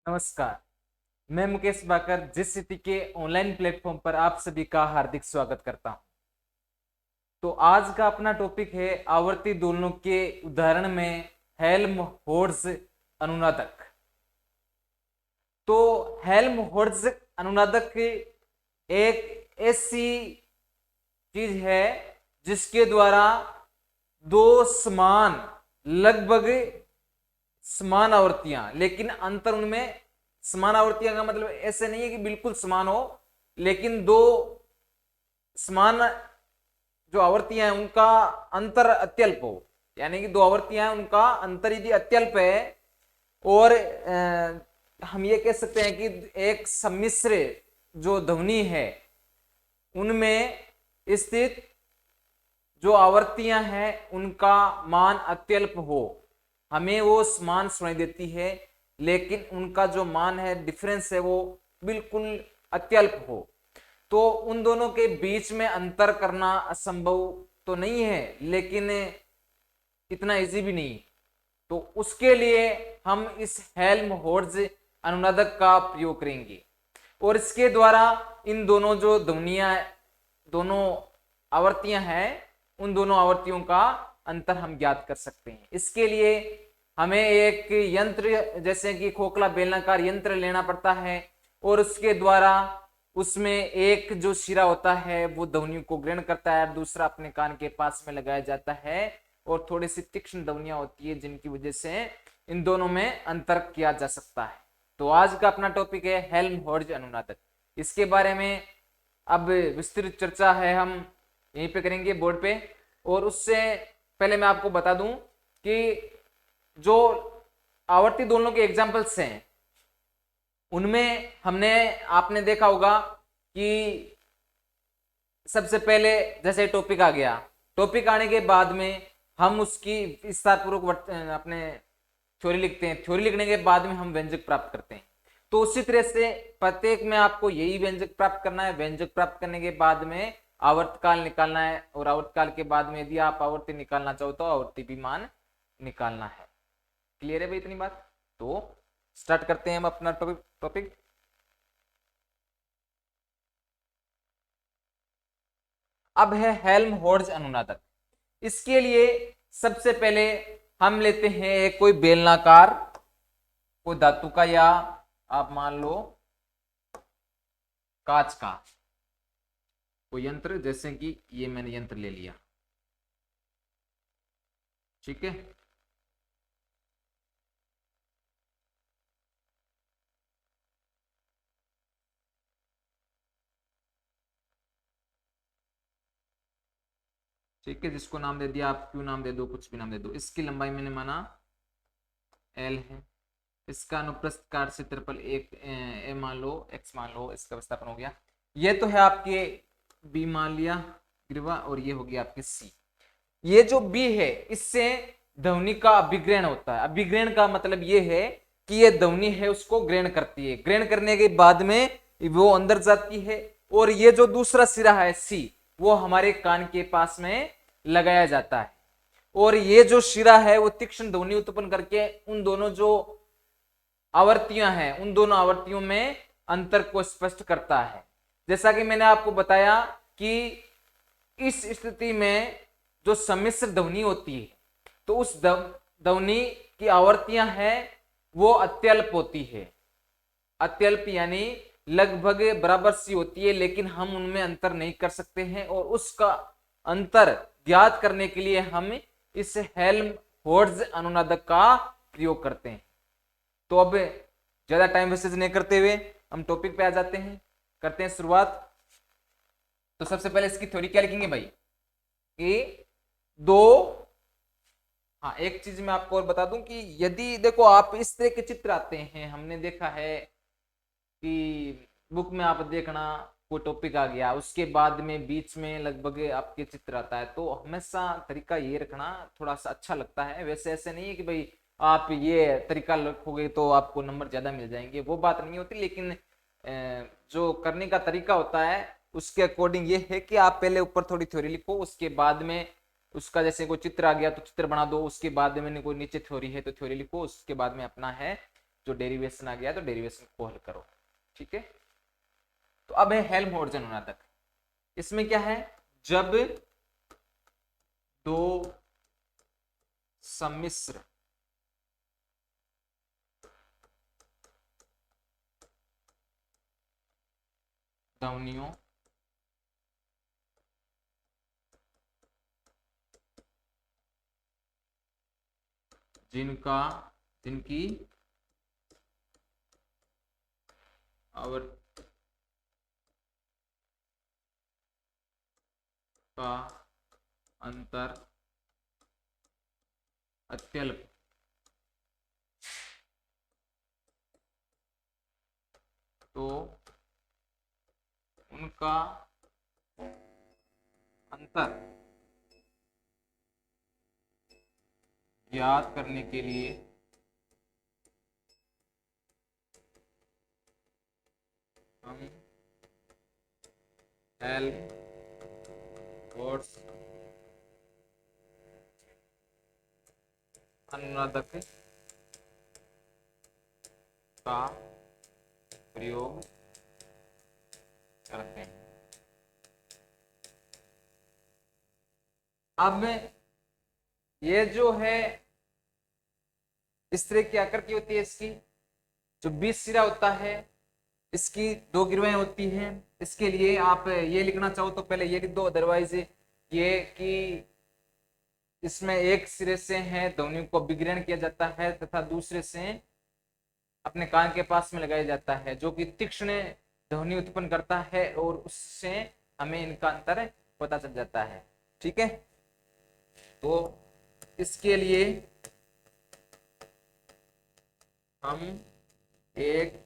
नमस्कार। मैं मुकेश बाकर जिस सिटी के ऑनलाइन प्लेटफॉर्म पर आप सभी का हार्दिक स्वागत करता हूं। तो आज का अपना टॉपिक है आवर्ती दोलनों के उदाहरण में हेल्महोल्ट्ज अनुनादक। तो हेल्महोल्ट्ज अनुनादक एक ऐसी चीज है जिसके द्वारा दो समान लगभग समान आवृत्तियां, लेकिन अंतर उनमें समान आवृत्तियां का मतलब ऐसे नहीं है कि बिल्कुल समान हो, लेकिन दो समान जो आवृत्तियां हैं उनका अंतर अत्यल्प हो। यानी कि दो आवृत्तियां हैं उनका अंतर यदि अत्यल्प है और हम ये कह सकते हैं कि एक सम्मिश्र जो ध्वनि है उनमें स्थित जो आवृत्तियां हैं उनका मान अत्यल्प हो, हमें वो समान सुनाई देती है, लेकिन उनका जो मान है डिफरेंस है वो बिल्कुल अत्यल्प हो। तो उन दोनों के बीच में अंतर करना असंभव तो नहीं है, लेकिन इतना इजी भी नहीं। तो उसके लिए हम इस हेल्महोल्ट्ज अनुनादक का प्रयोग करेंगे और इसके द्वारा इन दोनों जो ध्वनियां दोनों आवृत्तियां हैं उन दोनों आवृत्तियों का अंतर हम ज्ञात कर सकते हैं। इसके लिए हमें एक यंत्र जैसे कि खोखला बेलनाकार यंत्र लेना पड़ता है और उसके द्वारा उसमें एक जो शिरा होता है वो ध्वनियों को ग्रहण करता है, दूसरा अपने कान के पास में लगाया जाता है और थोड़ी सी तीक्ष्ण ध्वनियां होती है जिनकी वजह से इन दोनों में अंतर किया जा सकता है। तो आज का अपना टॉपिक है हेल्महोल्ट्ज अनुनादक। इसके बारे में अब विस्तृत चर्चा है हम यहीं पे करेंगे बोर्ड पे। और उससे पहले मैं आपको बता दूं कि जो आवर्ती दोलनों के एग्जाम्पल्स हैं उनमें आपने देखा होगा कि सबसे पहले जैसे टॉपिक आ गया, टॉपिक आने के बाद में हम उसकी विस्तारपूर्वक अपने थ्योरी लिखते हैं, थ्योरी लिखने के बाद में हम व्यंजक प्राप्त करते हैं। तो उसी तरह से प्रत्येक में आपको यही व्यंजक प्राप्त करना है। व्यंजक प्राप्त करने के बाद में आवर्तकाल निकालना है और आवर्तकाल के बाद में यदि आप आवर्ती निकालना चाहो तो आवर्ती भी मान निकालना है। क्लियर है भाई इतनी बात? तो स्टार्ट करते हैं हम अपना टॉपिक। अब है हेल्महोल्ट्ज अनुनादक। इसके लिए सबसे पहले हम लेते हैं कोई बेलनाकार, कोई धातु का या आप मान लो कांच का कोई यंत्र, जैसे कि ये मैंने यंत्र ले लिया, ठीक है। ठीक है, जिसको नाम दे दिया आप, क्यों नाम दे दो, कुछ भी नाम दे दो। इसकी लंबाई मैंने माना L है, इसका अनुप्रस्थ काट क्षेत्रफल एक ए मान लो, x मान लो, इसका विस्थापन हो गया। ये तो है आपके B मान लिया ग्रीवा, और ये हो गया आपके C। ये जो B है इससे ध्वनि का अभिग्रहण होता है। अभिग्रहण का मतलब ये है कि ये ध्वनि है उसको ग्रहण करती है, ग्रहण करने के बाद में वो अंदर जाती है और ये जो दूसरा सिरा है C वो हमारे कान के पास में लगाया जाता है और ये जो शिरा है वो तीक्ष्ण ध्वनि उत्पन्न करके उन दोनों जो आवर्तियां हैं उन दोनों आवर्तियों में अंतर को स्पष्ट करता है। जैसा कि मैंने आपको बताया कि इस स्थिति में जो सम्मिश्र ध्वनि होती है तो उस ध्वनि की आवर्तियां हैं वो अत्यल्प होती है। अत्यल्प यानी लगभग बराबर सी होती है, लेकिन हम उनमें अंतर नहीं कर सकते हैं और उसका अंतर ज्ञात करने के लिए हम इस हेल्महोल्ट्ज अनुनादक का प्रयोग करते हैं। तो अब ज्यादा टाइम वेस्टेज नहीं करते हुए हम टॉपिक पे आ जाते हैं, करते हैं शुरुआत। तो सबसे पहले इसकी थ्योरी क्या लिखेंगे भाई कि दो, हाँ एक चीज मैं आपको और बता दूं कि यदि देखो आप इस तरह के चित्र आते हैं, हमने देखा है कि बुक में आप देखना कोई टॉपिक आ गया उसके बाद में बीच में लगभग आपके चित्र आता है, तो हमेशा तरीका ये रखना थोड़ा सा अच्छा लगता है। वैसे ऐसे नहीं है कि भाई आप ये तरीका रखोगे तो आपको नंबर ज्यादा मिल जाएंगे, वो बात नहीं होती, लेकिन जो करने का तरीका होता है उसके अकॉर्डिंग ये है कि आप पहले ऊपर थोड़ी थ्योरी लिखो, उसके बाद में उसका जैसे कोई चित्र आ गया तो चित्र बना दो, उसके बाद में कोई नीचे थ्योरी है तो थ्योरी लिखो, उसके बाद में अपना है जो डेरिवेशन आ गया तो डेरिवेशन को हल करो। ठीक है, तो अब है हेल्महोल्ट्ज अनुनादक। इसमें क्या है, जब दो सम्मिश्र ध्वनियों जिनकी आवर्त का अंतर अत्यल्प तो उनका अंतर ज्ञात करने के लिए हम हेल्महोल्ट्ज अनुनादक का प्रयोग करते हैं। अब ये जो है इस तरह की आकृति होती है, इसकी जो 20 सिरा होता है इसकी 2 गिरवाएं होती हैं। इसके लिए आप ये लिखना चाहो तो पहले ये लिख दो, अदरवाइज ये कि इसमें एक सिरे से है ध्वनि को विकिरण किया जाता है तथा दूसरे से अपने कान के पास में लगाया जाता है, जो कि तीक्ष्ण ध्वनि उत्पन्न करता है और उससे हमें इनका अंतर पता चल जाता है। ठीक है, तो इसके लिए हम एक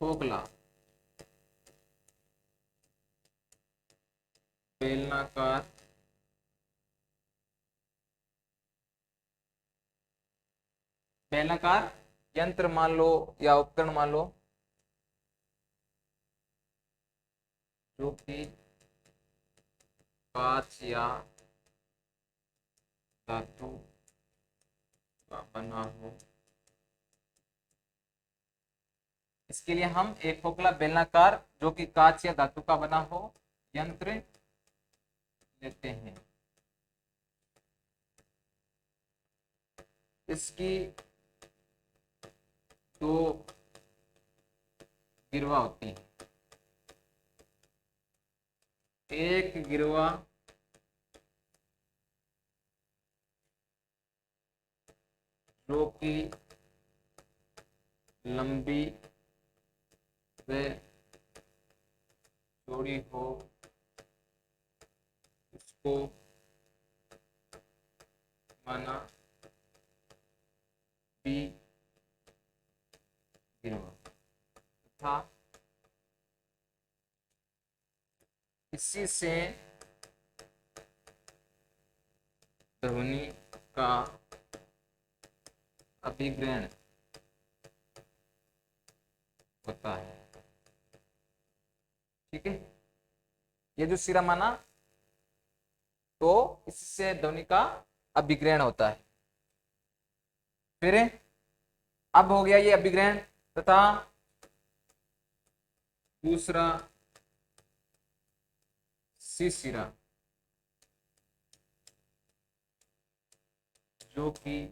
खोखला बेलनाकार यंत्र मान लो या उपकरण मान लो, जो कि कांच या धातु का बना हो। इसके लिए हम एक खोखला बेलनाकार जो कि कांच या धातु का बना हो यंत्र लेते हैं। इसकी 2 गिरवा होती है। एक गिरवा जो कि लंबी व चौड़ी हो उसको माना बी गिरवा तथा इसी से ध्वनि का अभिग्रहण होता है। ठीक है, ये जो सिरा माना तो इससे ध्वनि का अभिग्रहण होता है। फिर अब हो गया ये अभिग्रहण तथा दूसरा सी सिरा जो कि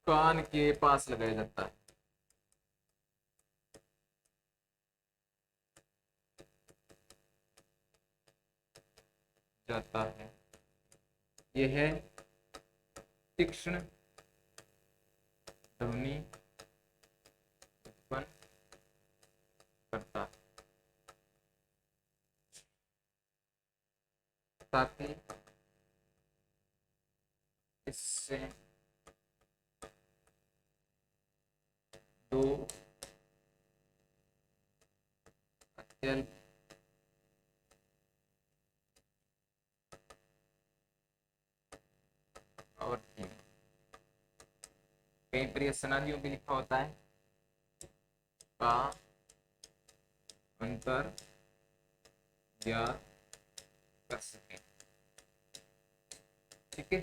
कान के पास लगाया जाता है। यह है तीक्ष्ण ध्वनि उत्पन्न करता है ताकि इससे 2 अत्यल्प आवृत्ति, कहीं पर यह सनादियों भी लिखा होता है, का अंतर ज्ञात कर सके। ठीक है,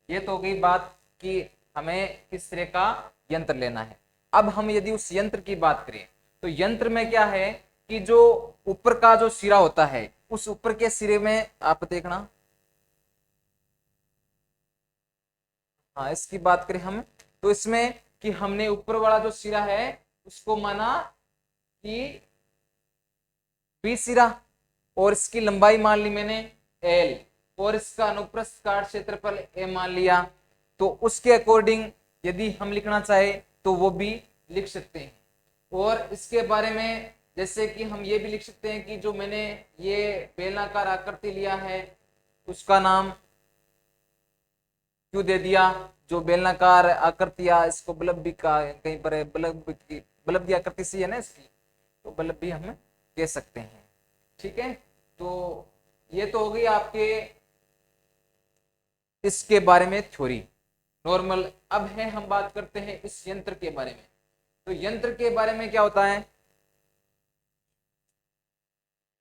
ये तो हो गई बात कि हमें किस तरह का यंत्र लेना है। अब हम यदि उस यंत्र की बात करें तो यंत्र में क्या है कि जो ऊपर का जो सिरा होता है, उस ऊपर के सिरे में आप देखना, हाँ इसकी बात करें हम तो इसमें कि हमने ऊपर वाला जो सिरा है उसको माना कि बी सिरा, और इसकी लंबाई मान ली मैंने एल, और इसका अनुप्रस्थ काट क्षेत्रफल ए मान लिया। तो उसके अकॉर्डिंग यदि हम लिखना चाहे तो वो भी लिख सकते हैं। और इसके बारे में जैसे कि हम ये भी लिख सकते हैं कि जो मैंने ये बेलनाकार आकृति लिया है उसका नाम क्यों दे दिया, जो बेलनाकार आकृतियां, इसको बल्ब भी का कहीं पर बल्ब की आकृति सी है ना इसकी, तो बल्ब भी हम कह सकते हैं। ठीक है, तो ये तो हो गई आपके इसके बारे में थ्योरी नॉर्मल। अब है हम बात करते हैं इस यंत्र के बारे में। तो यंत्र के बारे में क्या होता है,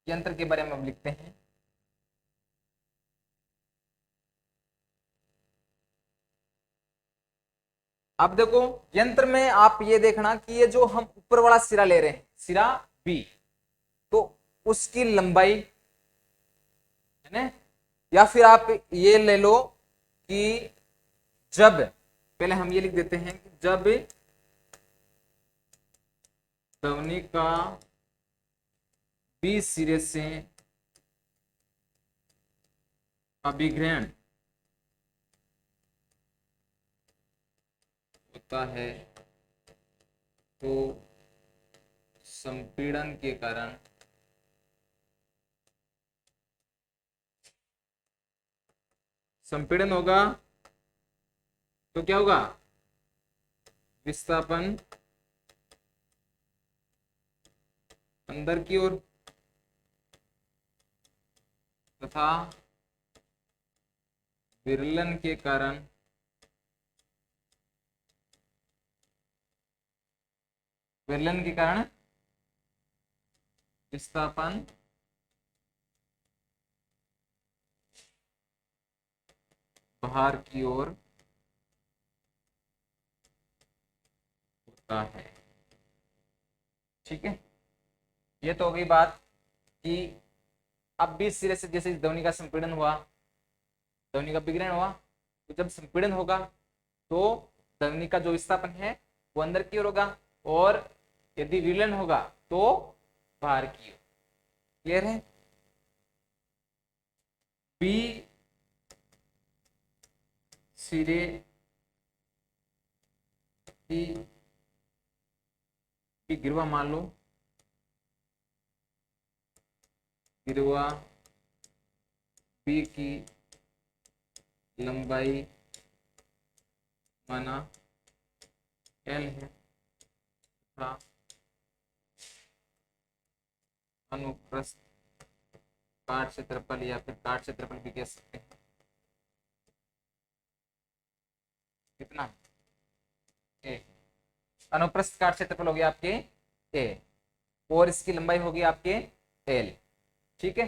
यंत्र के बारे में हम लिखते हैं। अब देखो यंत्र में आप ये देखना कि ये जो हम ऊपर वाला सिरा ले रहे हैं, सिरा बी, तो उसकी लंबाई है ना, या फिर आप ये ले लो कि जब, पहले हम ये लिख देते हैं कि जब ध्वनि का बी सिरे से अभिग्रहण होता है तो संपीड़न के कारण संपीड़न होगा तो क्या होगा, विस्थापन अंदर की ओर तथा विरलन के कारण विस्थापन बाहर की ओर होता है। ठीक है, ये तो हो गई बात कि अब बीच सिरे से जैसे ध्वनि का संपीड़न हुआ, ध्वनि का विग्रहण हुआ, तो जब संपीड़न होगा तो ध्वनि का जो विस्थापन है वो अंदर की ओर होगा, और यदि विलयन होगा तो बाहर की ओर। क्लियर है, बी सिरे की गिरवा मान लो, गिरवा बी की लंबाई माना एल है तथा अनुप्रस्थ काट क्षेत्रफल या फिर काट क्षेत्रफल भी कह सकते हैं, कितना ए, अनुप्रस्थ काट क्षेत्रफल हो गया आपके ए, और इसकी लंबाई होगी आपके एल। ठीक है,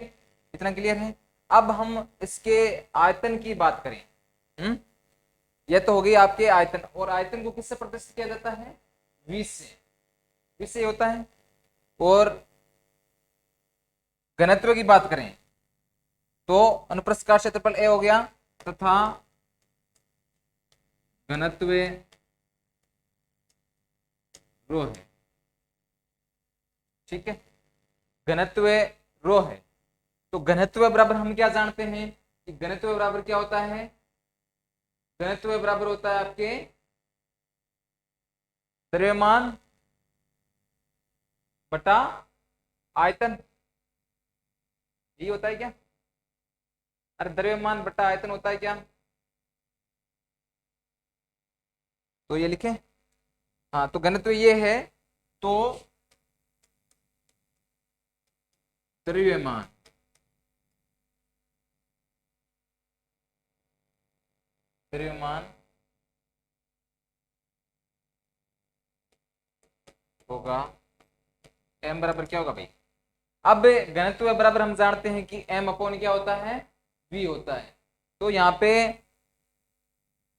इतना क्लियर है। अब हम इसके आयतन की बात करें। यह तो हो गई आपके आयतन, और आयतन को किससे प्रदर्शित किया जाता है, v से, v से होता है। और घनत्व की बात करें तो अनुप्रस्थ काट क्षेत्रफल ए हो गया तथा घनत्व रो है। ठीक है, घनत्व रो है, तो घनत्व बराबर हम क्या जानते हैं कि घनत्व बराबर क्या होता है, घनत्व बराबर होता है आपके द्रव्यमान बटा आयतन, ये होता है क्या, अरे द्रव्यमान बटा आयतन होता है क्या, तो ये लिखें। हाँ, तो घनत्व ये है, तो द्रव्यमान होगा m बराबर क्या होगा भाई, अब घनत्व बराबर हम जानते हैं कि m अपॉन क्या होता है, v होता है। तो यहाँ पे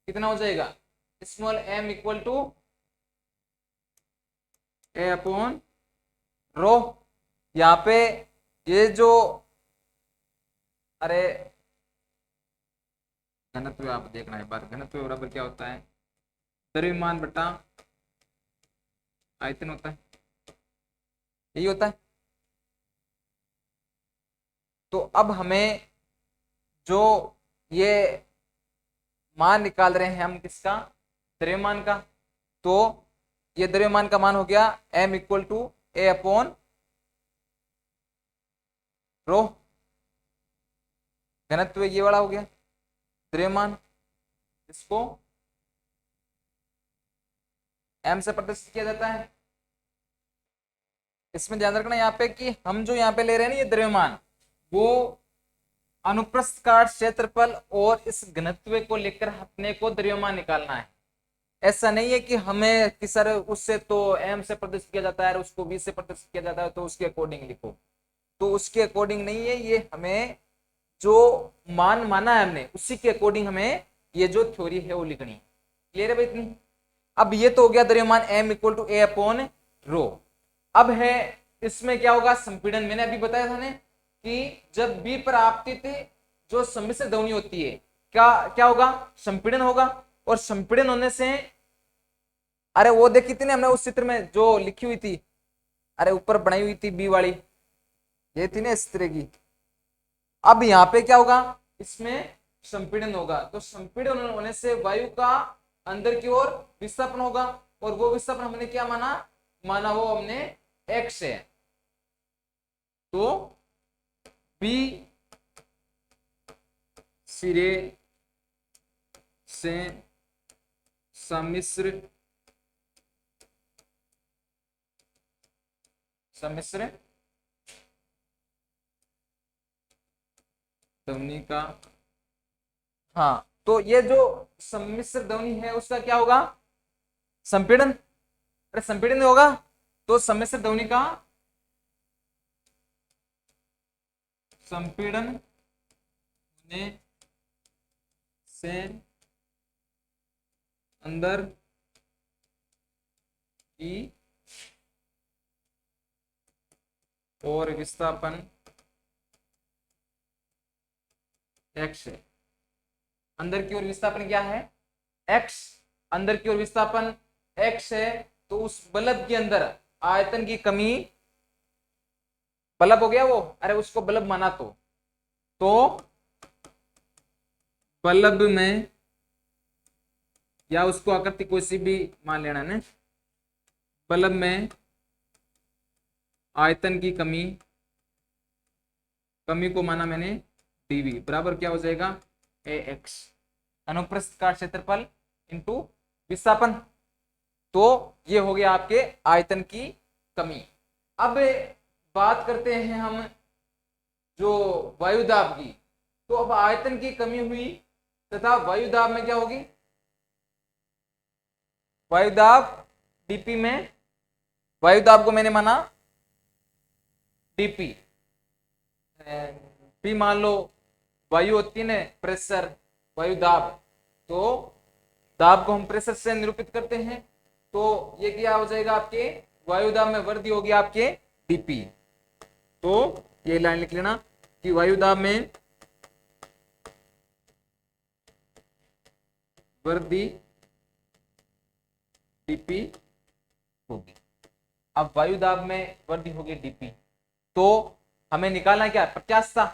कितना हो जाएगा, small m equal to A upon rho. यहाँ पे ये जो, अरे घनत्व आप देखना है बात, घनत्व बराबर क्या होता है, द्रव्यमान बटा आयतन होता है, यही होता है। तो अब हमें जो ये मान निकाल रहे हैं हम किसका, द्रव्यमान का, तो ये द्रव्यमान का मान हो गया m equal to A upon rho, घनत्व ये वाला हो गया द्रव्यमान, इसको m से प्रदर्शित किया जाता है। इसमें ध्यान रखना यहाँ पे कि हम जो यहाँ पे ले रहे हैं ना ये द्रव्यमान, वो अनुप्रस्थ काट क्षेत्रफल और इस घनत्व को लेकर अपने को द्रव्यमान निकालना है। ऐसा नहीं है कि हमें कि सर उससे तो m से प्रदर्शित किया जाता है और उसको v से प्रदर्शित किया जाता है तो उसके अकॉर्डिंग लिखो, तो उसके अकॉर्डिंग नहीं है, ये हमें जो मान माना है हमने उसी के अकॉर्डिंग हमें ये जो थ्योरी है वो लिखनी है। क्लियर है भाई इतनी। अब ये तो हो गया द्रव्यमान m equal to A upon rho. अब है इसमें क्या होगा, संपीड़न। मैंने अभी बताया था ना कि जब b पर आपतित जो सम्मिश्र ध्वनि होती है क्या क्या होगा, संपीड़न होगा। और संपीड़न होने से, अरे वो देखी थी ना हमने उस चित्र में जो लिखी हुई थी, अरे ऊपर बनाई हुई थी बी वाली, ये थी ना इस तरह की। अब यहाँ पे क्या होगा, इसमें संपीड़न होगा, तो संपीड़न होने से वायु का अंदर की ओर विस्थापन होगा, और वो विस्थापन हमने क्या माना, वो हमने x है। तो B सिरे से सम्मिश्र ध्वनि का, हाँ तो ये जो सम्मिश्र ध्वनि है उसका क्या होगा, संपीड़न। अरे संपीड़न होगा तो सम्मिश्र ध्वनि का संपीड़न होने से अंदर की और विस्थापन x है। अंदर की ओर विस्थापन क्या है, x, अंदर की ओर विस्थापन x है, तो उस बल्ब के अंदर आयतन की कमी, बल्ब हो गया वो, अरे उसको बल्ब माना तो बल्ब में, या उसको आकृति कोई सी भी मान लेना है, बल्ब में आयतन की कमी को माना मैंने dv बराबर क्या हो जाएगा, ax, अनुप्रस्थ काट क्षेत्रफल इंटू विस्थापन। तो ये हो गया आपके आयतन की कमी। अब बात करते हैं हम जो वायुदाब की। तो अब आयतन की कमी हुई तथा वायुदाब में क्या होगी, वायुदाब dp में, वायुदाब को मैंने माना dp, p मान लो वायु होती है ना प्रेशर, वायुदाब, तो दाब को हम प्रेशर से निरूपित करते हैं। तो ये क्या हो जाएगा, आपके वायुदाब में वृद्धि होगी आपके dp। तो ये लाइन लिख लेना कि वायुदाब में वृद्धि dp होगी। अब वायुदाब में वृद्धि होगी dp, तो हमें निकालना क्या है, प्रत्यास्थता।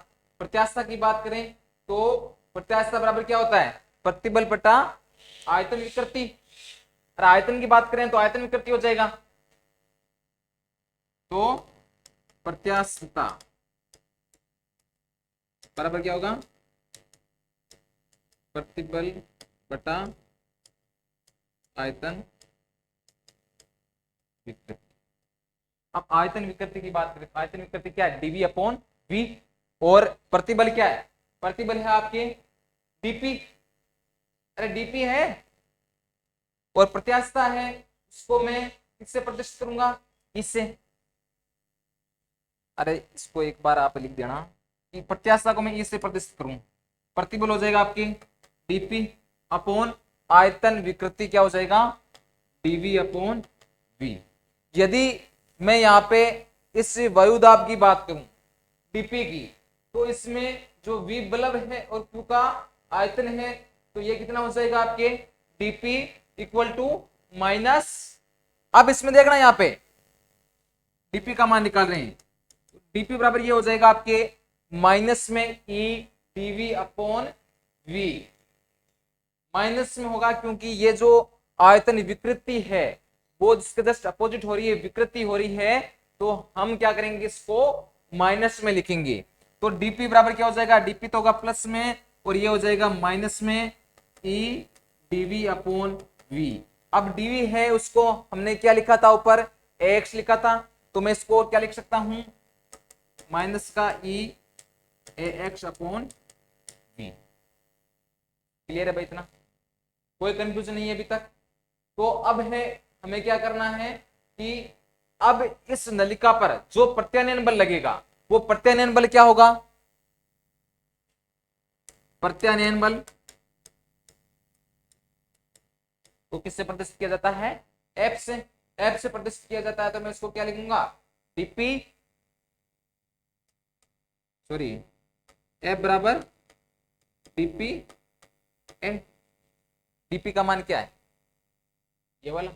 प्रत्यास्थता की बात करें तो प्रत्यास्थता बराबर क्या होता है, प्रतिबल बटा आयतन विकृति। और आयतन की बात करें तो आयतन विकृति हो जाएगा। तो प्रत्यास्थता बराबर क्या होगा, प्रतिबल बटा आयतन विकृति। अब आयतन विकृति की बात करें, आयतन विकृति क्या है, dv अपॉन v, और प्रतिबल क्या है, प्रतिबल है आपके dp, अरे dp है, और प्रत्यास्थता है, उसको मैं किससे प्रदर्शित करूंगा, इससे। अरे इसको एक बार आप लिख देना कि प्रत्यास्थता को मैं इससे प्रदर्शित करूं, प्रतिबल हो जाएगा आपकी dp अपॉन आयतन विकृति क्या हो जाएगा, dv अपॉन v। यदि मैं यहाँ पे इस वायुदाब की बात करूं dp की, तो इसमें जो v बल्ब है और q का आयतन है, तो ये कितना हो जाएगा आपके dp इक्वल टू माइनस, अब इसमें देखना यहाँ पे dp का मान निकाल रहे हैं, dp बराबर ये हो जाएगा आपके माइनस में e dv upon v। Minus में होगा क्योंकि ये जो आयतन विकृति है वो जिसके जस्ट अपोजिट हो रही है, विकृति हो रही है, तो हम क्या करेंगे, इसको माइनस में लिखेंगे। तो dp बराबर क्या हो जाएगा, dp तो होगा प्लस में और ये हो जाएगा माइनस में e dv अपॉन v। अब dv है उसको हमने क्या लिखा था, ऊपर ax लिखा था, तो मैं इसको क्या लिख सकता हूं, माइनस का e ax upon v। Clear है भाई, इतना कोई कंफ्यूजन नहीं है अभी तक। तो अब है हमें क्या करना है कि अब इस नलिका पर जो प्रत्यानयन बल लगेगा वो प्रत्यानयन बल क्या होगा, प्रत्यानयन बल तो किससे प्रदर्शित किया जाता है, F से, F से प्रदर्शित किया जाता है। तो मैं इसको क्या लिखूंगा, dp सॉरी F बराबर dp एंड dp का मान क्या है, ये वाला।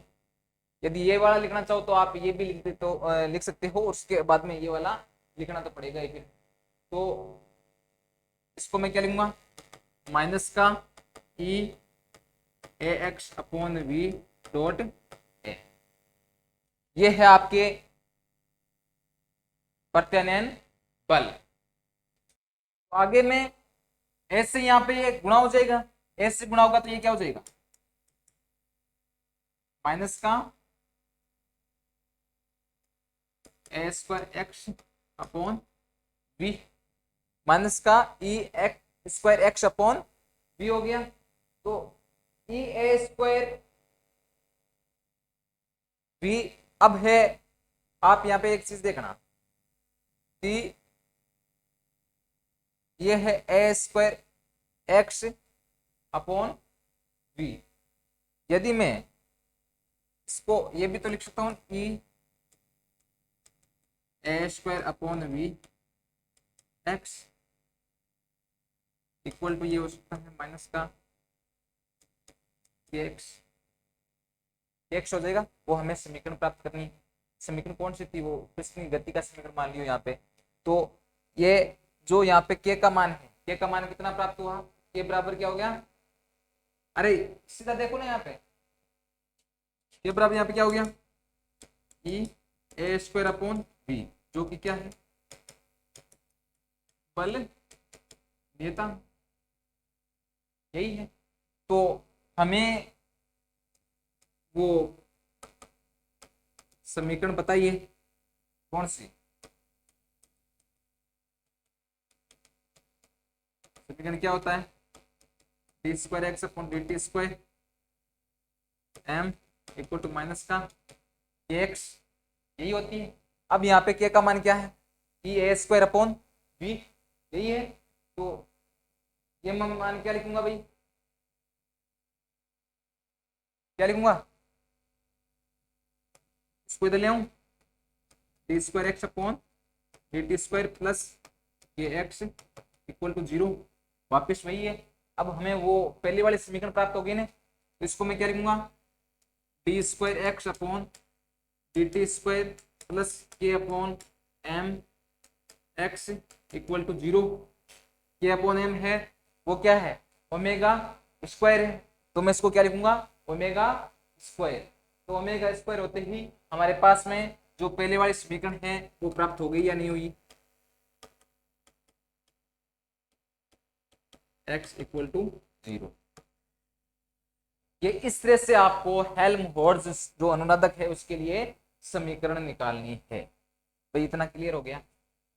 यदि ये वाला लिखना चाहो तो आप ये भी लिख सकते हो, उसके बाद में ये वाला लिखना तो पड़ेगा ही फिर। तो इसको मैं क्या लिखूंगा, माइनस का e ax upon v dot a। ये है आपके प्रत्यानयन बल। तो आगे में ऐसे यहां पे ये गुणा हो जाएगा, ऐसे गुणा होगा तो ये क्या हो जाएगा, माइनस का A square X upon V, minus का E X square X upon V हो गया। तो ई ए स्क्वायर वी, अब है आप यहां पे एक चीज देखना कि ये है A square X upon V. यदि मैं इसको ये भी तो लिख सकता हूं, E A square upon V X equal to ये हो सकता है माइनस का एक्स, एक्स हो जाएगा। वो हमें समीकरण प्राप्त करनी है, समीकरण कौन सी थी, वो पिस्टन की गति का समीकरण मान लियो यहाँ पे। तो ये जो यहाँ पे के का मान है, के का मान कितना प्राप्त हुआ, के बराबर क्या हो गया, अरे सीधा देखो ना यहाँ पे, के बराबर यहाँ पे क्या हो गया, ई ए स्क्वायर अपॉन वी, जो कि क्या है, बल नियता, यही है। तो हमें वो समीकरण बताइए कौन सी, समीकरण क्या होता है, D square X upon D T square M equal to minus का एक्स, यही होती है। अब यहाँ पे के का मान क्या है, ई ए स्क्वायर अपॉन वी, यही है। तो ये मैं मान क्या लिखूंगा भाई, क्या लिखूंगा, इसको इधर ले आऊं, D square X upon D T square plus के एक्स इक्वल टू 0, वापिस वही है। अब हमें वो पहली वाली समीकरण प्राप्त हो गई ना, तो इसको मैं क्या लिखूंगा, D square X upon D T square plus K upon M X equal to 0। K upon M है वो क्या है, ओमेगा स्क्वायर है, तो मैं इसको क्या लिखूंगा, ओमेगा स्क्वायर। तो ओमेगा स्क्वायर होते ही हमारे पास में जो पहले वाली समीकरण है वो प्राप्त हो गई या नहीं हुई, x इक्वल टू 0। ये इस तरह से आपको हेल्महोल्ट्ज जो अनुनादक है उसके लिए समीकरण निकालनी है। तो इतना क्लियर हो गया।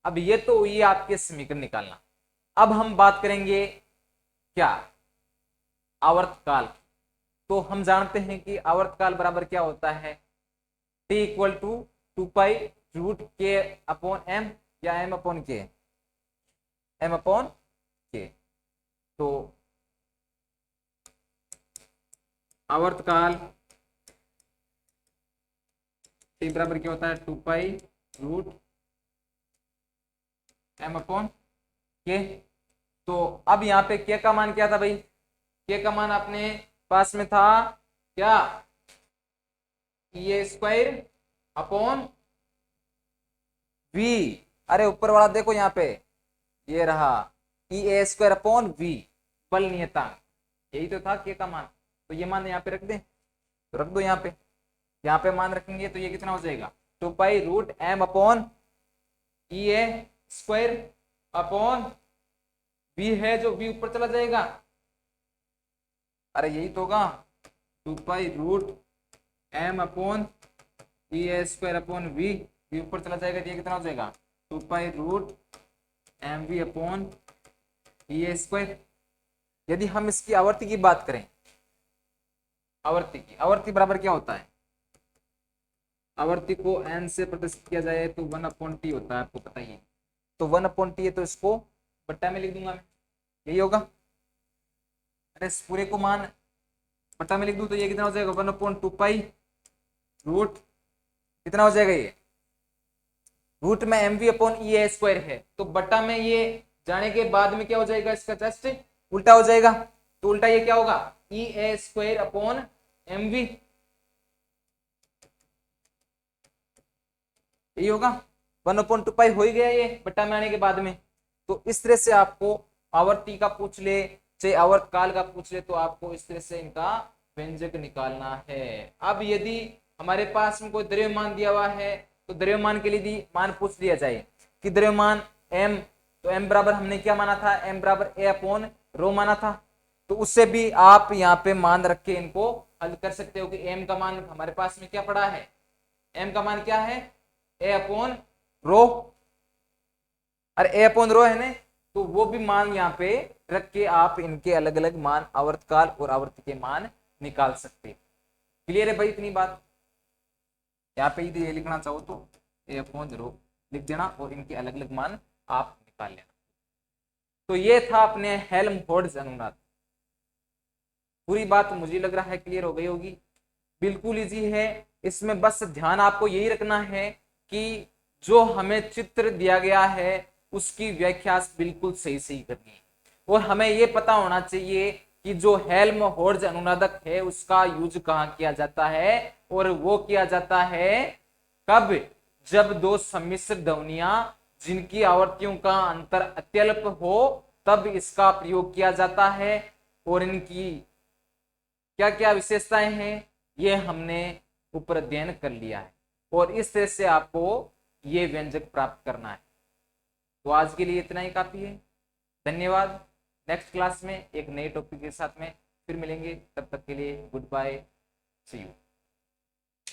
अब ये तो हुई आपके समीकरण निकालना। अब हम बात करेंगे क्या, आवर्तकाल। तो हम जानते हैं कि आवर्तकाल बराबर क्या होता है, t इक्वल टू 2 रूट के अपॉन एम या एम अपॉन के, एम अपॉन के। तो आवर्तकाल t बराबर क्या होता है 2π√m/k। तो अब यहाँ पे k का मान क्या था भाई, k का मान अपने पास में था क्या, e² / v। अरे ऊपर वाला देखो यहाँ पे, ये रहा e² / v, बल नियतांक, यही तो था k का मान। तो ये मान यहाँ पे रख दें, तो रख दो यहाँ पे मान रखेंगे तो ये कितना हो जाएगा 2π√m/e² v है जो v ऊपर चला जाएगा, अरे यही तो होगा 2π√m/e² v ऊपर चला जाएगा, तो ये कितना हो जाएगा 2π√mv/e²। यदि हम इसकी आवर्ती की बात करें, आवर्ती बराबर क्या होता है, आवर्ती को n से प्रतिस्थापित किया जाए तो 1/t होता है, आपको पता ही है। तो 1/t है तो इसको बट्टा में लिख दूंगा मैं, यही होगा। अरे इस पूरे को मान बट्टा में लिख दूं तो ये कितना हो जाएगा 1/2π रूट कितना हो जाएगा, ये रूट में mv/e² है, तो बट्टा में ये जाने के बाद में क्या हो जाएगा, इसका जस्ट उल्टा हो जाएगा। तो उल्टा ये क्या होगा e²/mv, यही होगा 1/2π हो ही गया ये बट्टा में आने के बाद में। तो इस तरह से आपको आवर्ती का पूछ ले चाहे आवर्तकाल का पूछ ले, तो आपको इस तरह से इनका व्यंजक निकालना है। अब यदि हमारे पास में कोई द्रव्यमान दिया हुआ है, तो द्रव्यमान के लिए मान पूछ लिया जाए कि द्रव्यमान m, तो m बराबर हमने क्या माना था, m बराबर a/ρ माना था। तो उससे भी आप यहाँ पे मान रख के इनको हल कर सकते हो कि m का मान हमारे पास में क्या पड़ा है, m का मान क्या है a/ρ, अरे a/ρ है ना, तो वो भी मान यहाँ पे रख के आप इनके अलग अलग मान आवर्तकाल और आवर्ती के मान निकाल सकते हैं। क्लियर है भाई इतनी बात, यहाँ पे यदि ये लिखना चाहो तो a/ρ लिख देना और इनके अलग अलग मान आप निकाल लेना। तो ये था अपने हेल्महोल्ट्ज अनुनाद। पूरी बात मुझे लग रहा है क्लियर हो गई होगी, बिल्कुल इजी है। इसमें बस ध्यान आपको यही रखना है कि जो हमें चित्र दिया गया है उसकी व्याख्या बिल्कुल सही सही करनी है, और हमें ये पता होना चाहिए कि जो हेल्महोल्ट्ज अनुनादक है उसका यूज कहाँ किया जाता है, और वो किया जाता है कब, जब दो सम्मिश्र ध्वनियां जिनकी आवृत्तियों का अंतर अत्यल्प हो तब इसका प्रयोग किया जाता है। और इनकी क्या क्या विशेषताएं हैं ये हमने ऊपर अध्ययन कर लिया है, और इस तरह से आपको ये व्यंजक प्राप्त करना है। तो आज के लिए इतना ही काफी है, धन्यवाद। नेक्स्ट क्लास में एक नए टॉपिक के साथ में फिर मिलेंगे, तब तक के लिए गुड बाय, सी यू।